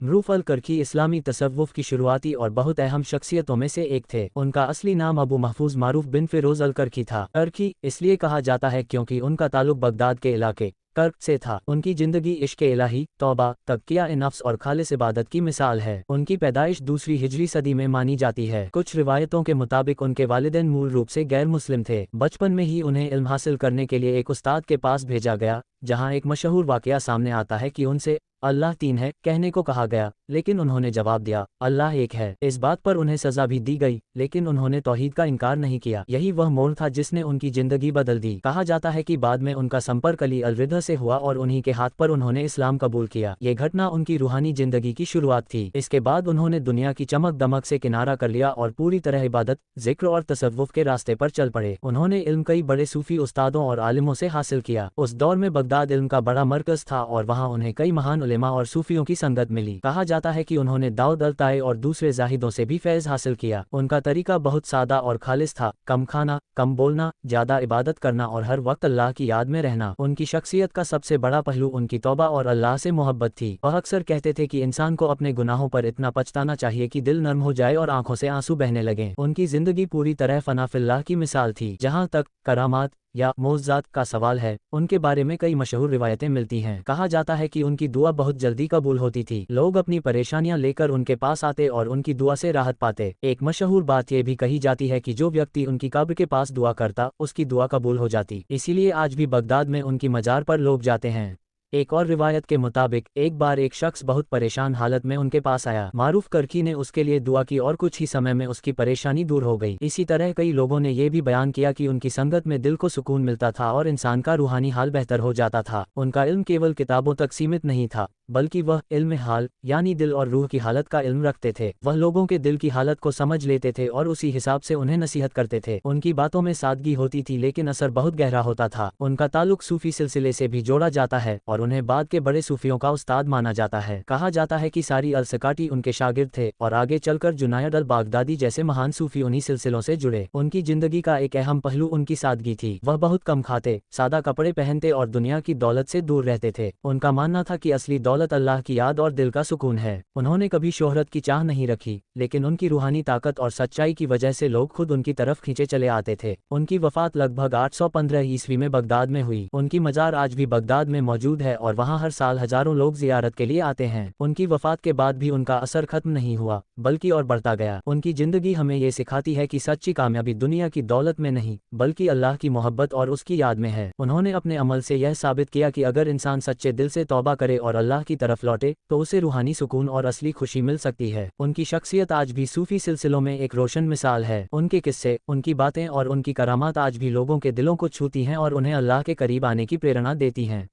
मरूफ अल-करकी इस्लामी तसव्वुफ की शुरुआती और बहुत अहम शख्सियतों में से एक थे। उनका असली नाम अबू महफूज मारूफ बिन फिरोज अल-करकी था। करकी इसलिए कहा जाता है क्योंकि उनका ताल्लुक बगदाद के इलाके कर्क से था। उनकी जिंदगी इश्क़ इलाही, तौबा, तज़किया नफ्स और खालिस इबादत की मिसाल है। उनकी पैदाइश दूसरी हिजरी सदी में मानी जाती है। कुछ रिवायतों के मुताबिक उनके वालिदैन मूल रूप से गैर मुस्लिम थे। बचपन में ही उन्हें इल्म हासिल करने के लिए एक उस्ताद के पास भेजा गया, जहाँ एक मशहूर वाक़या सामने आता है कि उनसे अल्लाह तीन है कहने को कहा गया, लेकिन उन्होंने जवाब दिया अल्लाह एक है। इस बात पर उन्हें सज़ा भी दी गई, लेकिन उन्होंने तौहीद का इनकार नहीं किया। यही वह मोड़ था जिसने उनकी जिंदगी बदल दी। कहा जाता है कि बाद में उनका संपर्क अली अल-रिधा से हुआ और उन्हीं के हाथ पर उन्होंने इस्लाम कबूल किया। ये घटना उनकी रूहानी जिंदगी की शुरुआत थी। इसके बाद उन्होंने दुनिया की चमक दमक से किनारा कर लिया और पूरी तरह इबादत, जिक्र और तसव्वुफ के रास्ते पर चल पड़े। उन्होंने इल्म कई बड़े सूफी उस्तादों और आलिमों से हासिल किया। उस दौर में बगदाद इल्म का बड़ा मरकज था और वहाँ उन्हें कई महान उलेमा और सूफियों की संगत मिली। कहा जाता है कि उन्होंने दाऊद अल-ताई और दूसरे जाहिदों से भी फैज़ हासिल किया। उनका तरीका बहुत सादा और खालिस था, कम खाना, कम बोलना, ज्यादा इबादत करना और हर वक्त अल्लाह की याद में रहना। उनकी शख्सियत का सबसे बड़ा पहलू उनकी तौबा और अल्लाह से मोहब्बत थी। वह अक्सर कहते थे कि इंसान को अपने गुनाहों पर इतना पछताना चाहिए कि दिल नर्म हो जाए और आंखों से आंसू बहने लगें। उनकी जिंदगी पूरी तरह फना फिल्लाह की मिसाल थी। जहाँ तक करामात या मोज़ात का सवाल है, उनके बारे में कई मशहूर रिवायतें मिलती हैं। कहा जाता है कि उनकी दुआ बहुत जल्दी कबूल होती थी। लोग अपनी परेशानियां लेकर उनके पास आते और उनकी दुआ से राहत पाते। एक मशहूर बात यह भी कही जाती है कि जो व्यक्ति उनकी कब्र के पास दुआ करता, उसकी दुआ कबूल हो जाती। इसीलिए आज भी बगदाद में उनकी मजार पर लोग जाते हैं। एक और रिवायत के मुताबिक एक बार एक शख्स बहुत परेशान हालत में उनके पास आया। मारूफ करकी ने उसके लिए दुआ की और कुछ ही समय में उसकी परेशानी दूर हो गई। इसी तरह कई लोगों ने यह भी बयान किया कि उनकी संगत में दिल को सुकून मिलता था और इंसान का रूहानी हाल बेहतर हो जाता था। उनका इल्म केवल किताबों तक सीमित नहीं था, बल्कि वह इल्म हाल यानी दिल और रूह की हालत का इल्म रखते थे। वह लोगों के दिल की हालत को समझ लेते थे और उसी हिसाब से उन्हें नसीहत करते थे। उनकी बातों में सादगी होती थी, लेकिन असर बहुत गहरा होता था। उनका ताल्लुक सूफी सिलसिले से भी जोड़ा जाता है और उन्हें बाद के बड़े सूफियों का उस्ताद माना जाता है। कहा जाता है कि सारी अल-सकाटी उनके शागिर्द थे और आगे चलकर जुनायद अल-बागदादी जैसे महान सूफी उन्हीं सिलसिलों से जुड़े। उनकी जिंदगी का एक अहम पहलू उनकी सादगी थी। वह बहुत कम खाते, सादा कपड़े पहनते और दुनिया की दौलत से दूर रहते थे। उनका मानना था कि असली दौलत अल्लाह की याद और दिल का सुकून है। उन्होंने कभी शोहरत की चाह नहीं रखी, लेकिन उनकी रूहानी ताकत और सच्चाई की वजह से लोग खुद उनकी तरफ खींचे चले आते थे। उनकी वफात लगभग 815 ईस्वी में बगदाद में हुई। उनकी मजार आज भी बगदाद में मौजूद है और वहाँ हर साल हजारों लोग जियारत के लिए आते हैं। उनकी वफात के बाद भी उनका असर खत्म नहीं हुआ, बल्कि और बढ़ता गया। उनकी जिंदगी हमें ये सिखाती है कि सच्ची कामयाबी दुनिया की दौलत में नहीं, बल्कि अल्लाह की मोहब्बत और उसकी याद में है। उन्होंने अपने अमल से यह साबित किया कि अगर इंसान सच्चे दिल से तौबा करे और अल्लाह की तरफ लौटे, तो उसे रूहानी सुकून और असली खुशी मिल सकती है। उनकी शख्सियत आज भी सूफी सिलसिलों में एक रोशन मिसाल है। उनके किस्से, उनकी बातें और उनकी करामात आज भी लोगों के दिलों को छूती हैं और उन्हें अल्लाह के करीब आने की प्रेरणा देती हैं।